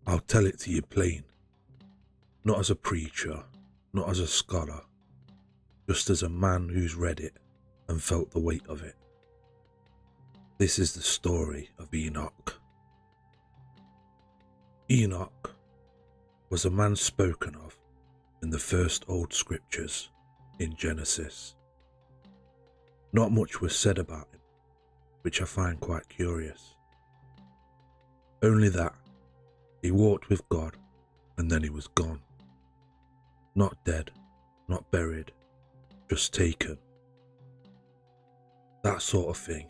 I'll tell it to you plain, not as a preacher, not as a scholar, just as a man who's read it and felt the weight of it. This is the story of Enoch. Enoch was a man spoken of in the first old scriptures in Genesis. Not much was said about him, which I find quite curious. Only that he walked with God and then he was gone. Not dead, not buried, just taken. That sort of thing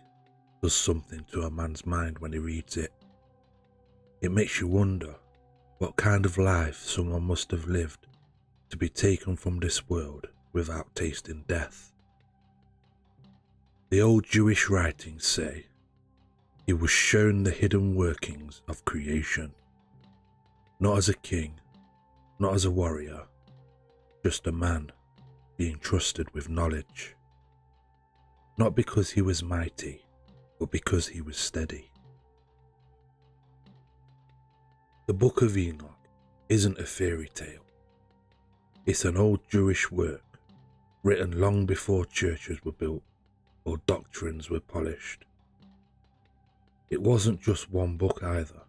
does something to a man's mind when he reads it. It makes you wonder what kind of life someone must have lived to be taken from this world without tasting death. The old Jewish writings say he was shown the hidden workings of creation, not as a king, not as a warrior, just a man being trusted with knowledge. Not because he was mighty, but because he was steady. The Book of Enoch isn't a fairy tale. It's an old Jewish work written long before churches were built or doctrines were polished. It wasn't just one book either.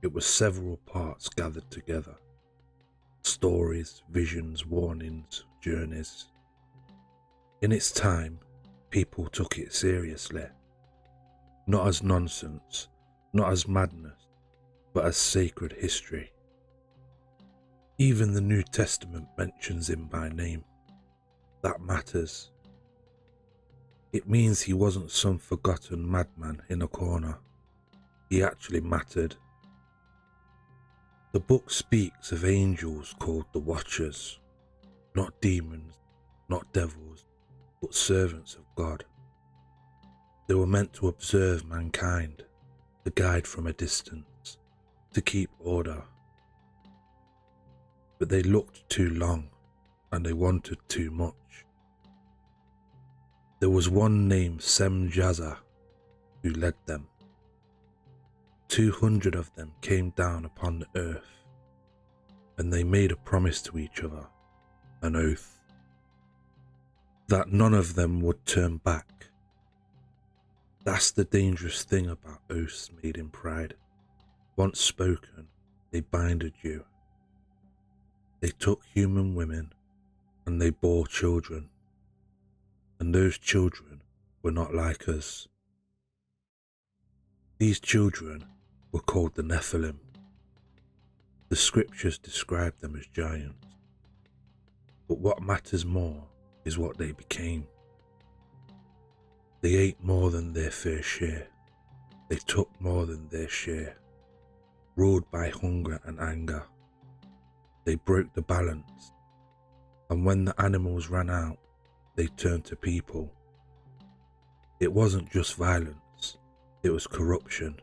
It was several parts gathered together. Stories, visions, warnings, journeys. In its time, people took it seriously. Not as nonsense, not as madness, but as sacred history. Even the New Testament mentions him by name. That matters. It means he wasn't some forgotten madman in a corner. He actually mattered. The book speaks of angels called the Watchers, not demons, not devils, but servants of God. They were meant to observe mankind, to guide from a distance, to keep order. But they looked too long, and they wanted too much. There was one named Semjaza who led them. 200 of them came down upon the earth, and they made a promise to each other, an oath, that none of them would turn back. That's the dangerous thing about oaths made in pride. Once spoken, they binded you. They took human women and they bore children, and those children were not like us. These children were called the Nephilim. The scriptures describe them as giants, but what matters more is what they became. They ate more than their fair share. They took more than their share. Ruled by hunger and anger, they broke the balance, and when the animals ran out, they turned to people. It wasn't just violence, it was corruption.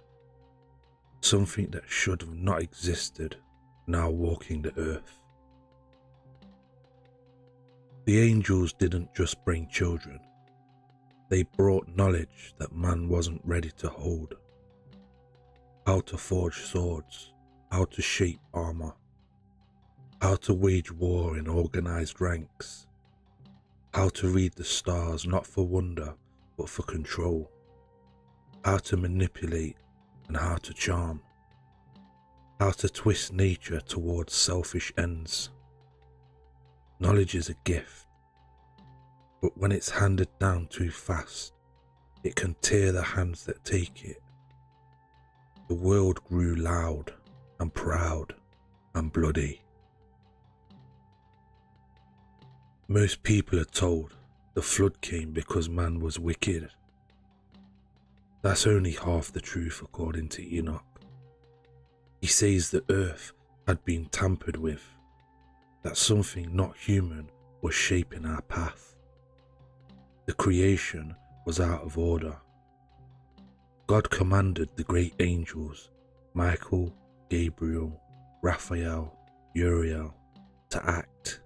Something that should have not existed, now walking the earth. The angels didn't just bring children, they brought knowledge that man wasn't ready to hold. How to forge swords, how to shape armor, how to wage war in organized ranks, how to read the stars not for wonder but for control, how to manipulate and how to charm, how to twist nature towards selfish ends. Knowledge is a gift, but when it's handed down too fast, it can tear the hands that take it. The world grew loud and proud and bloody. Most people are told the flood came because man was wicked. That's only half the truth according to Enoch. He says the earth had been tampered with, that something not human was shaping our path. The creation was out of order. God commanded the great angels, Michael, Gabriel, Raphael, Uriel, to act.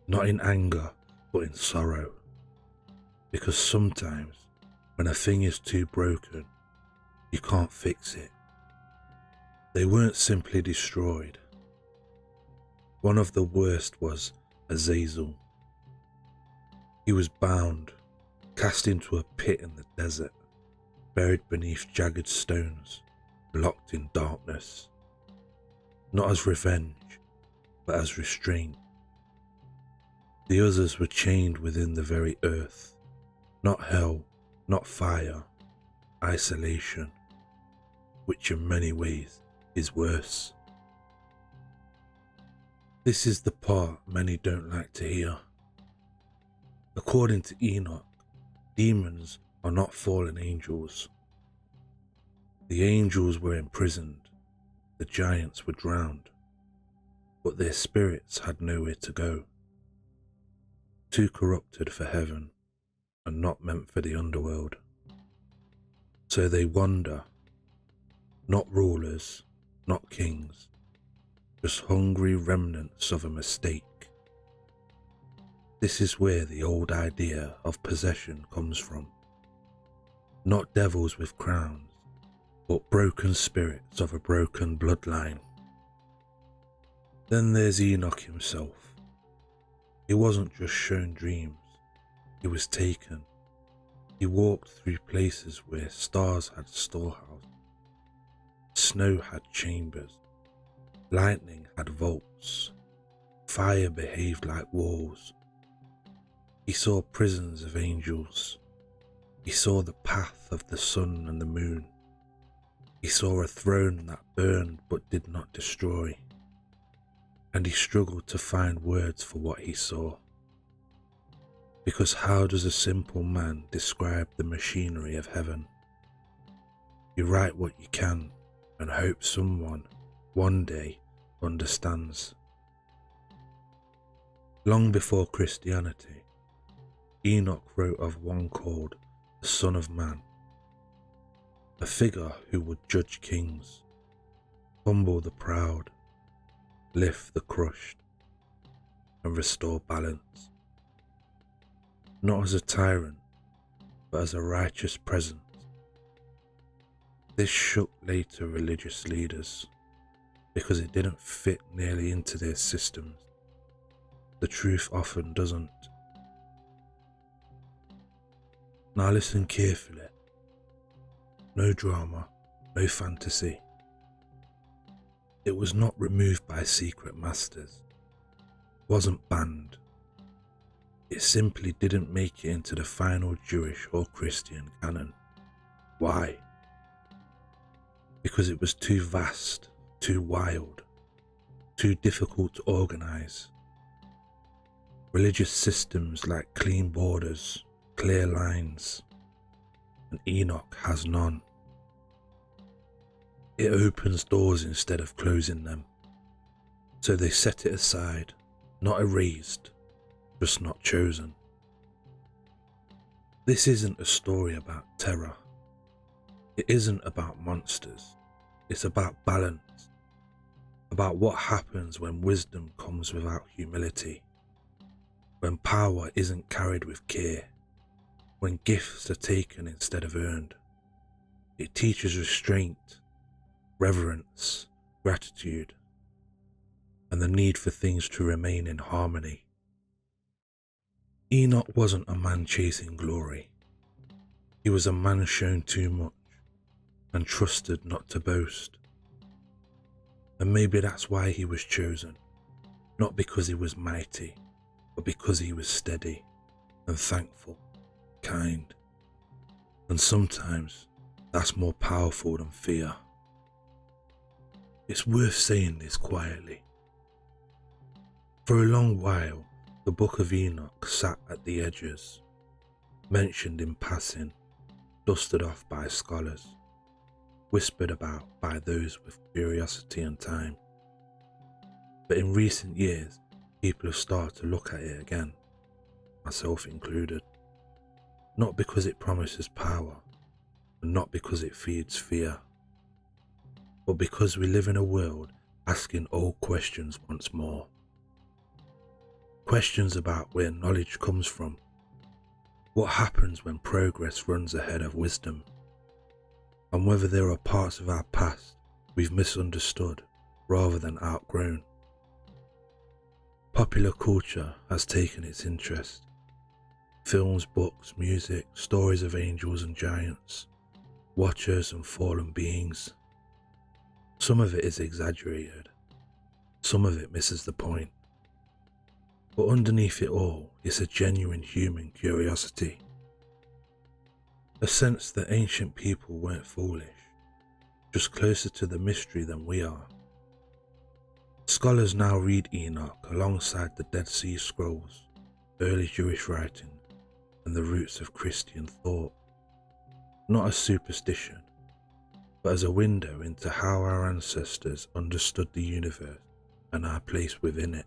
Not in anger, but in sorrow. Because sometimes, when a thing is too broken, you can't fix it. They weren't simply destroyed. One of the worst was Azazel. He was bound, cast into a pit in the desert, buried beneath jagged stones, locked in darkness. Not as revenge, but as restraint. The others were chained within the very earth. Not hell, not fire, isolation, which in many ways is worse. This is the part many don't like to hear. According to Enoch, demons are not fallen angels. The angels were imprisoned, the giants were drowned, but their spirits had nowhere to go. Too corrupted for heaven and not meant for the underworld. So they wander, not rulers, not kings, just hungry remnants of a mistake. This is where the old idea of possession comes from. Not devils with crowns, but broken spirits of a broken bloodline. Then there's Enoch himself. He wasn't just shown dreams, he was taken. He walked through places where stars had storehouses, snow had chambers, lightning had vaults, fire behaved like walls. He saw prisons of angels. He saw the path of the sun and the moon. He saw a throne that burned but did not destroy. And he struggled to find words for what he saw. Because how does a simple man describe the machinery of heaven? You write what you can and hope someone, one day, understands. Long before Christianity, Enoch wrote of one called the Son of Man, a figure who would judge kings, humble the proud, lift the crushed, and restore balance. Not as a tyrant, but as a righteous presence. This shook later religious leaders because it didn't fit nearly into their systems. The truth often doesn't. Now listen carefully. No drama, no fantasy. It was not removed by secret masters. It wasn't banned. It simply didn't make it into the final Jewish or Christian canon. Why? Because it was too vast, too wild, too difficult to organize. Religious systems like clean borders, clear lines, and Enoch has none. It opens doors instead of closing them. So they set it aside, not erased, just not chosen. This isn't a story about terror. It isn't about monsters. It's about balance. About what happens when wisdom comes without humility. When power isn't carried with care. When gifts are taken instead of earned. It teaches restraint, reverence, gratitude, and the need for things to remain in harmony. Enoch wasn't a man chasing glory. He was a man shown too much and trusted not to boast. And maybe that's why he was chosen, not because he was mighty, but because he was steady and thankful, kind. And sometimes that's more powerful than fear. It's worth saying this quietly. For a long while, the Book of Enoch sat at the edges, mentioned in passing, dusted off by scholars, whispered about by those with curiosity and time. But in recent years, people have started to look at it again, myself included. Not because it promises power, and not because it feeds fear, but because we live in a world asking old questions once more. Questions about where knowledge comes from, what happens when progress runs ahead of wisdom, and whether there are parts of our past we've misunderstood rather than outgrown. Popular culture has taken its interest. Films, books, music, stories of angels and giants, watchers and fallen beings. Some of it is exaggerated, some of it misses the point. But underneath it all is a genuine human curiosity. A sense that ancient people weren't foolish, just closer to the mystery than we are. Scholars now read Enoch alongside the Dead Sea Scrolls, early Jewish writing, and the roots of Christian thought, not as superstition, but as a window into how our ancestors understood the universe and our place within it.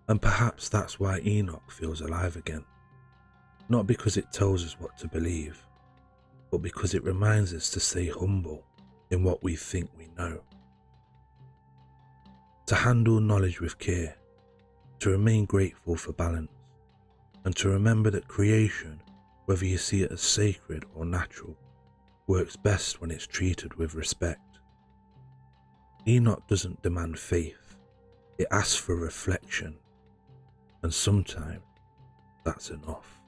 And perhaps that's why Enoch feels alive again, not because it tells us what to believe, but because it reminds us to stay humble in what we think we know. To handle knowledge with care, to remain grateful for balance, and to remember that creation, whether you see it as sacred or natural, works best when it's treated with respect. Enoch doesn't demand faith, it asks for reflection, and sometimes that's enough.